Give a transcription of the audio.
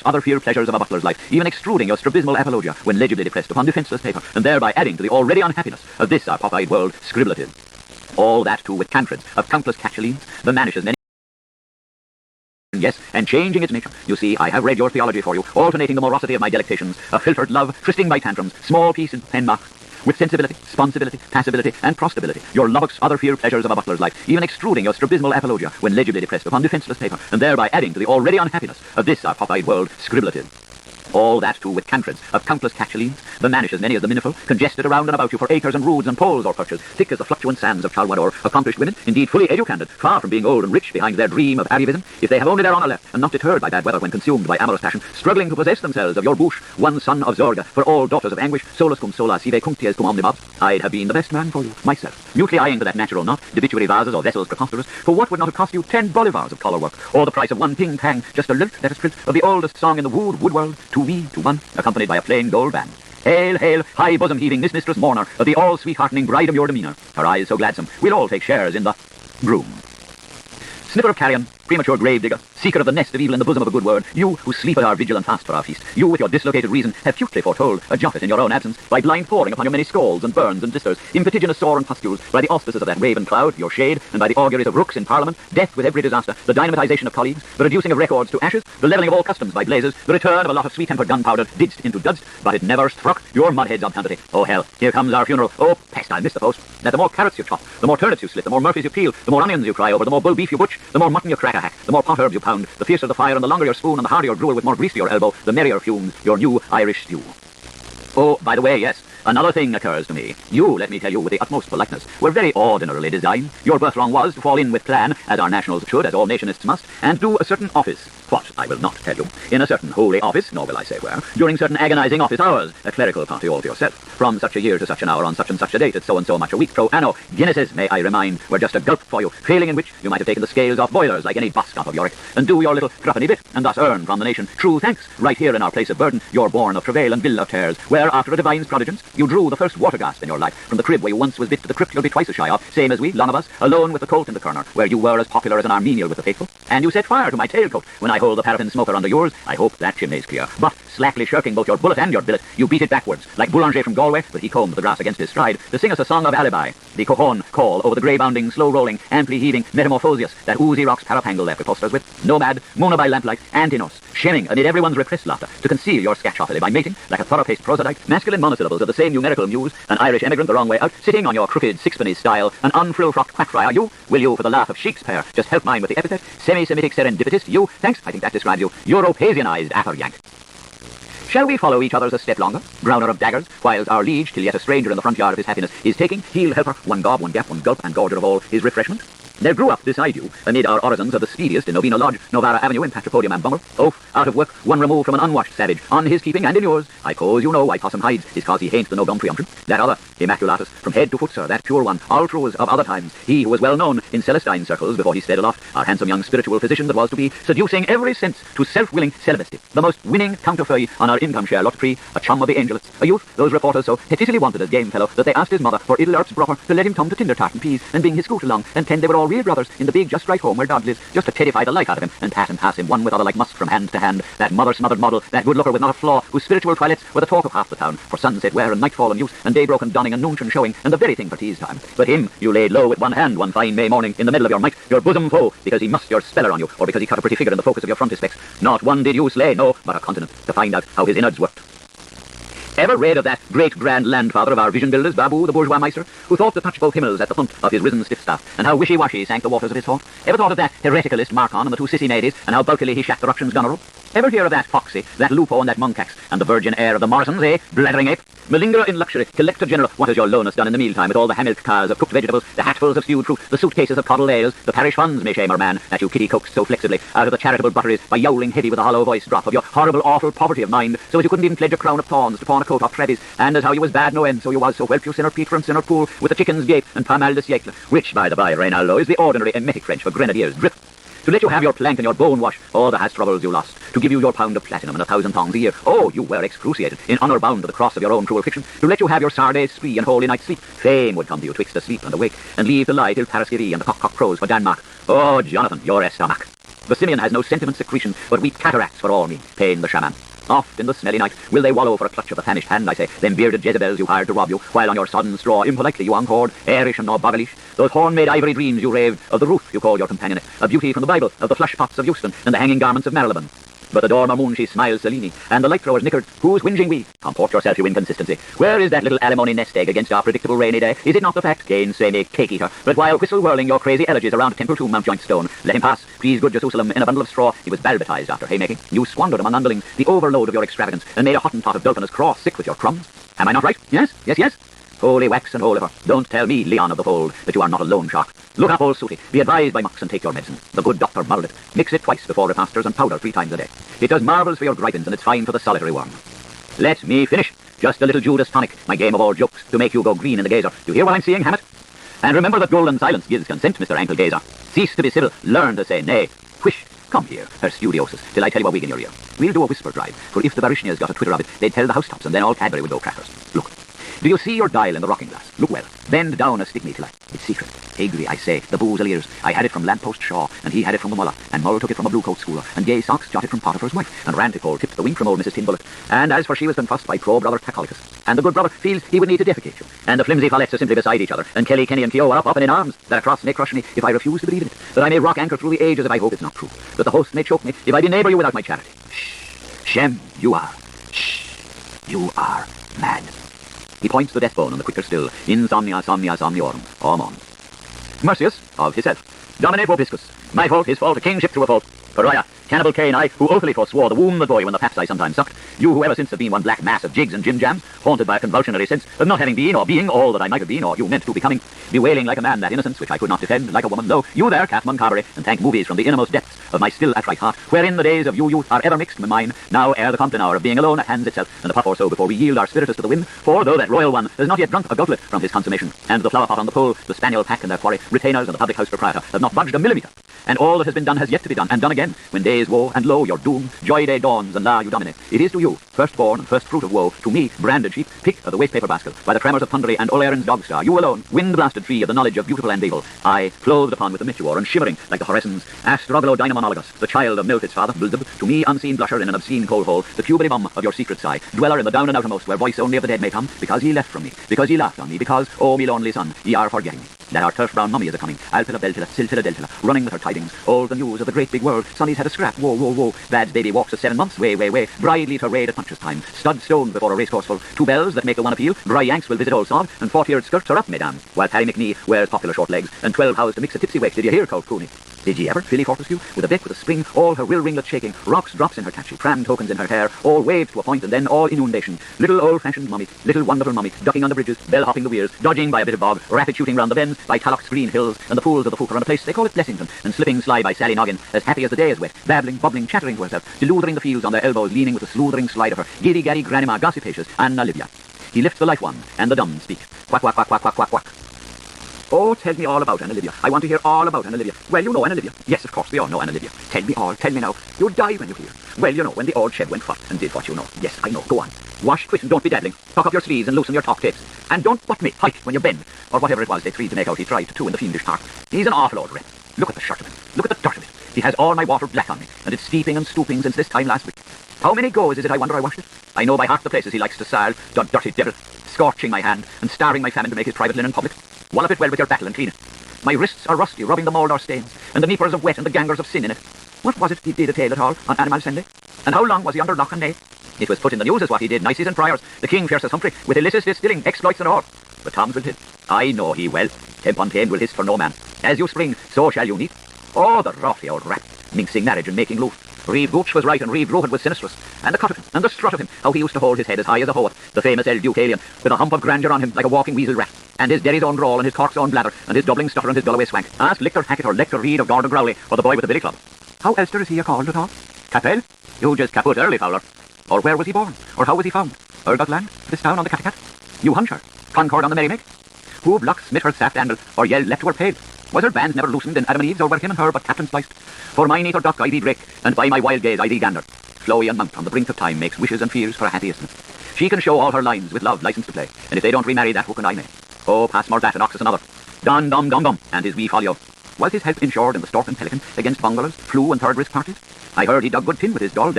other fear pleasures of a butler's life, even extruding your strabismal apologia when legibly depressed upon defenceless paper, and thereby adding to the already unhappiness of this our pop-eyed world scribblative. All that too with cantrids of countless catchalines, the manishes many. Yes, and changing its nature. You see, I have read your theology for you, alternating the morosity of my delectations, a filtered love, twisting by tantrums, small peace in pen mark, with sensibility, sponsibility, passibility, and prostability, your lubbock's other fear pleasures of a butler's life, even extruding your strabismal apologia when legibly depressed upon defenceless paper, and thereby adding to the already unhappiness of this our pop-eyed world scribblative. All that too with cantrids of countless catchalines, the manishes many as the minifer, congested around and about you for acres and roods and poles or perches, thick as the fluctuant sands of Chalwador, accomplished women, indeed fully educated, far from being old and rich behind their dream of arrivism, if they have only their honour left, and not deterred by bad weather when consumed by amorous passion, struggling to possess themselves of your bouche, one son of Zorga, for all daughters of anguish, solus cum sola sive cuncties cum omnibus, I'd have been the best man for you, myself, mutely eyeing to that natural knot, debituary vases or vessels preposterous, for what would not have cost you 10 bolivars of collar work, or the price of one ping-pang, just a lilt, let us trill, of the oldest song in the wood world, to me, to one, accompanied by a plain gold band. Hail, hail, high bosom heaving, this mistress mourner of the all sweetheartening bride of your demeanour, her eyes so gladsome, we'll all take shares in the groom. Sniffer of carrion, premature grave digger, seeker of the nest of evil in the bosom of a good word, you who sleep at our vigil and fast for our feast, you with your dislocated reason have futely foretold a Japhet in your own absence by blind poring upon your many scalds and burns and blisters, impetiginous sore and pustules, by the auspices of that raven cloud, your shade, and by the auguries of rooks in Parliament, death with every disaster, the dynamitization of colleagues, the reducing of records to ashes, the levelling of all customs by blazes, the return of a lot of sweet-tempered gunpowder didst into dudst, but it never struck your mudhead's obscenity. Oh hell, here comes our funeral. Oh pest, I missed the post. That the more carrots you chop, the more turnips you slit, the more murphies you peel, the more onions you cry over, the more bull beef you butch, the more mutton you crack a hack, the more pot herbs you pound, the fiercer the fire and the longer your spoon and the harder your gruel with more grease to your elbow, the merrier fumes your new Irish stew. Oh, by the way, yes, another thing occurs to me. You, let me tell you with the utmost politeness, were very ordinarily designed. Your birth-wrong was to fall in with plan, as our nationals should, as all nationists must, and do a certain office. What, I will not tell you. In a certain holy office, nor will I say where, during certain agonizing office hours, a clerical party all to yourself, from such a year to such an hour on such and such a date at so and so much a week pro anno. Guinnesses, may I remind, were just a gulp for you, failing in which you might have taken the scales off boilers like any bus stop of Yorick, and do your little threepenny bit, and thus earn from the nation true thanks, right here in our place of burden, your born of travail and bill of tears, where after a divine's prodigence, you drew the first water gasp in your life, from the crib where you once was bit to the crypt you'll be twice as shy of, same as we, long of us, alone with the colt in the corner, where you were as popular as an Armenial with the faithful, and you set fire to my tailcoat when I hold the paraffin smoker under yours. I hope that chimney's clear. But, slackly shirking both your bullet and your billet, you beat it backwards, like Boulanger from Galway, but he combed the grass against his stride, to sing us a song of alibi, the cojon call over the grey-bounding, slow-rolling, amply heaving metamorphosius that oozy rocks parapangle their preposters with, nomad, mona by lamplight, antinos, shemming amid everyone's repressed laughter, to conceal your scatchopody by mating, like a thorough-paced prosodite, masculine monosyllables of the same numerical muse, an Irish emigrant the wrong way out, sitting on your crooked sixpenny style, an unfrill-frocked quackfriar, you, will you, for the laugh of Shakespeare, just help mine with the epithet, semi-Semitic serendipitist, you, thanks, I think that describes you, Europasianized after-yank. Shall we follow each other's a step longer, browner of daggers, whilst our liege, till yet a stranger in the front yard of his happiness, is taking, heel helper, one gob, one gap, one gulp, and gorger of all, his refreshment? There grew up beside you, amid our orisons of the speediest in Novena Lodge, Novara Avenue, in Patripodium and Bumble, oaf, out of work, one removed from an unwashed savage, on his keeping and in yours. I suppose you know why Possum hides, is cause he hain't the no gum presumption. That other, Immaculatus, from head to foot, sir, that pure one, all trues of other times, he who was well known in Celestine circles before he sped aloft, our handsome young spiritual physician that was to be, seducing every sense to self-willing celibacy, the most winning counterfeit on our income share lottery, a chum of the angels, a youth those reporters so pettishly wanted as game fellow that they asked his mother for idle earth's brother to let him come to Tinder Tart and Peas and bring his scoot along, and tend they were all real brothers in the big just right home where dogs lives, just to terrify the life out of him, and pass him one with other like musk from hand to hand, that mother-smothered model, that good looker with not a flaw, whose spiritual toilets were the talk of half the town, for sunset wear and nightfall and use, and day-broken donning and noonshine showing, and the very thing for tease time. But him you laid low with one hand one fine May morning, in the middle of your might, your bosom foe, because he mussed your speller on you, or because he cut a pretty figure in the focus of your frontispects. Not one did you slay, no, but a continent, to find out how his innards worked. Ever read of that great grand landfather of our vision builders, Babu, the bourgeois meister, who thought to touch both himmels at the punt of his risen stiff staff, and how wishy-washy sank the waters of his thought? Ever thought of that hereticalist Marcon and the two sissy maidies, and how bulkily he shacked the Russians' gunneral? Ever hear of that Foxy, that Lupo and that Muncax, and the virgin heir of the Morrisons, eh, blathering ape? Malingerer in luxury, collector general, what has your lowness done in the mealtime with all the hamilk cars of cooked vegetables, the hatfuls of stewed fruit, the suitcases of coddled ales, the parish funds, may shame our man, that you kitty coaxed so flexibly out of the charitable butteries by yowling heavy with a hollow voice drop of your horrible, awful poverty of mind, so as you couldn't even pledge a crown of thorns to pawn a coat off Trevis, and as how you was bad no end, so you was, so whelp you sinner Peter from sinner pool, with the chickens gape and pamal de siècle, which, by the by, Reynaldo, is the ordinary emetic French for grenadiers drip. To let you have your plank and your bone wash, all the has troubles you lost, to give you your pound of platinum and 1,000 thongs a year, oh, you were excruciated, in honour bound to the cross of your own cruel fiction, to let you have your Sardays spree and holy night sleep, fame would come to you twixt asleep and awake, and leave to lie till Paraskiri and the cock crows for Denmark. Oh, Jonathan, your stomach. The simian has no sentiment secretion, but weak cataracts for all me, pain the shaman. Oft in the smelly night will they wallow for a clutch of the famished hand, I say, them bearded Jezebels you hired to rob you, while on your sodden straw impolitely you encored, airish and no boggalish, those horn-made ivory dreams you raved, of the Ruth you called your companionate, of beauty from the Bible, of the flush pots of Euston, and the hanging garments of Marylebone. But the dormer moon she smiles Selene, and the light throwers nickered, who's whinging we? Comport yourself, you inconsistency. Where is that little alimony nest egg against our predictable rainy day? Is it not the fact, gainsay me, cake-eater, that while whistle-whirling your crazy elegies around Temple Tomb Mount Joint Stone, let him pass, please good Jerusalem, in a bundle of straw, he was balbaptized after haymaking. You squandered among underlings the overload of your extravagance, and made a Hottentot of Dulcinus cross sick with your crumbs. Am I not right? Yes, yes, yes. Holy wax and holy liver, don't tell me, Leon of the Fold, that you are not a loan shark. Look up, old Sooty, be advised by Mux and take your medicine. The good doctor mulled it. Mix it twice before repasters and powder 3 times a day. It does marvels for your gripings, and it's fine for the solitary worm. Let me finish. Just a little Judas tonic, my game of all jokes, to make you go green in the gazer. You hear what I'm saying, Hammett? And remember that golden silence gives consent, Mr. Ankle Gazer. Cease to be civil, learn to say nay. Whish, come here, her studiosus, till I tell you a wig in your ear. We'll do a whisper drive, for if the Barishnias got a twitter of it, they'd tell the housetops, and then all Cadbury would go crackers. Look. Do you see your dial in the rocking glass? Look well. Bend down a stick me till it's secret. Higri, I say, the boozle ears. I had it from Lamppost Shaw, and he had it from the Mullah, and Mull took it from a blue-coat schooler, and Gay Socks got it from Potiphar's wife, and Ranticole tipped the wink from old Mrs. Tinbullet. And as for she was been fussed by pro-brother Cacolicus, and the good brother feels he would need to defecate you, and the flimsy follets are simply beside each other, and Kelly, Kenny, and Keogh are up and in arms, that a cross may crush me if I refuse to believe in it, that I may rock anchor through the ages if I hope it's not true, that the host may choke me if I deneighbour you without my charity. Shh, Shem, you are mad. He points the death bone on the quicker still, insomnia, somnia, somniorum, omon. Mercius, of hisself. Dominate vobiscus. My fault, his fault, a kingship through a fault. Pariah, cannibal Cain, I, who oathily forswore the womb the boy when the paps I sometimes sucked. You who ever since have been one black mass of jigs and jim jams, haunted by a convulsionary sense of not having been or being all that I might have been or you meant to becoming, bewailing like a man that innocence which I could not defend, like a woman, lo, you there, Catmon Carberry, and thank movies from the innermost depths of my still outright heart, wherein the days of you youth are ever mixed with mine, now ere the Compton hour of being alone at hands itself, and a puff or so before we yield our spiritus to the wind, for though that royal one has not yet drunk a goblet from his consummation, and the flower pot on the pole, the spaniel pack and their quarry, retainers and the public house proprietor have not budged a millimetre, and all that has been done has yet to be done, and done again, when days woe, and lo, your doom, joy day dawns, and la, you dominate. It is to you, firstborn and first fruit of woe, to me, branded sheep, pick of the waste paper basket, by the tremors of thundery and Oleron's dog star, you alone, wind-blasted tree of the knowledge of beautiful and evil, I, clothed upon with the meteor, and shimmering like the Horesans, Astrogalo-dynamonologus, the child of Milfit's father, Bilzeb, to me, unseen blusher in an obscene coal hole, the cubity bum of your secret sigh, dweller in the down and outermost, where voice only of the dead may come, because ye left from me, because ye laughed on me, because, oh, me lonely son, ye are forgetting me. That our turf-brown mummy is a-coming, Alpilla, Beltilla, Siltilla, Deltilla, running with her tidings, all the news of the great big world, Sonny's had a scrap, woe, woe, woe, Bad's baby walks at 7 months, way, way, way, Bride leads her raid at puncher's time, stud stone before a racecourse full, 2 bells that make the one appeal, Bry Yanks will visit old Sod, and 40-eared skirts are up, mesdames, while Paddy McNee wears popular short legs, and 12 hows to mix a tipsy wake, did you hear, Colt Cooney? Did ye ever, Philly Fortescue, with a beck with a spring, all her rill ringlets shaking, rocks drops in her catchy, pram tokens in her hair, all waved to a point and then all inundation, little old-fashioned mummy, little wonderful mummy, ducking on the bridges, bell-hopping the weirs, dodging by a bit of bog, rapid shooting round the bends, by Tallock's green hills, and the fools of the Fooker on a place they call it Blessington, and slipping sly by Sally Noggin, as happy as the day is wet, babbling, bubbling, chattering to herself, deludering the fields on their elbows, leaning with the sloothering slide of her, giddy gaddy grandma gossipacious, Anna Livia. He lifts the light one, and the dumb speak, quack, quack, quack, quack, quack, quack, quack. Oh, tell me all about Anna Livia. I want to hear all about Anna Livia. Well, you know Anna Livia. Yes, of course, we all know Anna Livia. Tell me all, tell me now. You'll die when you hear. Well, you know, when the old shed went fat and did what you know. Yes, I know, go on. Wash, twist, and don't be dabbling. Tuck up your sleeves and loosen your top tapes. And don't butt me, hike, when you bend. Or whatever it was they tried to make out he tried to in the fiendish park. He's an awful old rip. Look at the shirt of him. Look at the dirt of it. He has all my water black on me, and it's steeping and stooping since this time last week. How many goes is it I wonder I washed it? I know by half the places he likes to sal, the dirty devil, scorching my hand and starving my famine to make his private linen public. Wallop it well with your battle and clean it. My wrists are rusty, rubbing the mould or stains, and the neepers of wet and the gangers of sin in it. What was it he did at all at all on Animal Sunday? And how long was he under lock and nail? It was put in the news as what he did, Nices and Friars, the king fierce as Humphrey, with illicit distilling, exploits and all. But Tom's will hit. I know he well. Temp untamed will hiss for no man. As you spring, so shall you neat. Oh, the wrathy old rat, minxing marriage and making loof. Reeve Gooch was right and Reeve Roted was sinistrous. And the cut of him, and the strut of him, how he used to hold his head as high as a hoe, the famous El Duke Alien, with a hump of grandeur on him like a walking weasel rat, and his Derry's own drawl and his Cork's own blather, and his doubling stutter and his Galloway swank. Ask Lictor Hackett or Lector Reed of Gordon Growley, or the boy with the billy club. How Elster is he called at all? Capel? You just caput early, Fowler. Or where was he born? Or how was he found? Ergot land? This town on the Cattegat? New Hampshire? Concord on the Merrimack? Who block smit her saft handle, or yelled left to her pale? Was her bands never loosened in Adam and Eve's, or were him and her but captain spliced? For my neater duck I thee break, and by my wild gaze I thee gander. Flowy and Mount on the brink of time makes wishes and fears for a happy isness. She can show all her lines with love licensed to play, and if they don't remarry that, who can I make? Oh, pass more that and Oxus another. Dum dum dum dum, and his wee folio. Was his health insured in the Stork and Pelican against bunglers, flu and third risk parties? I heard he dug good tin with his doll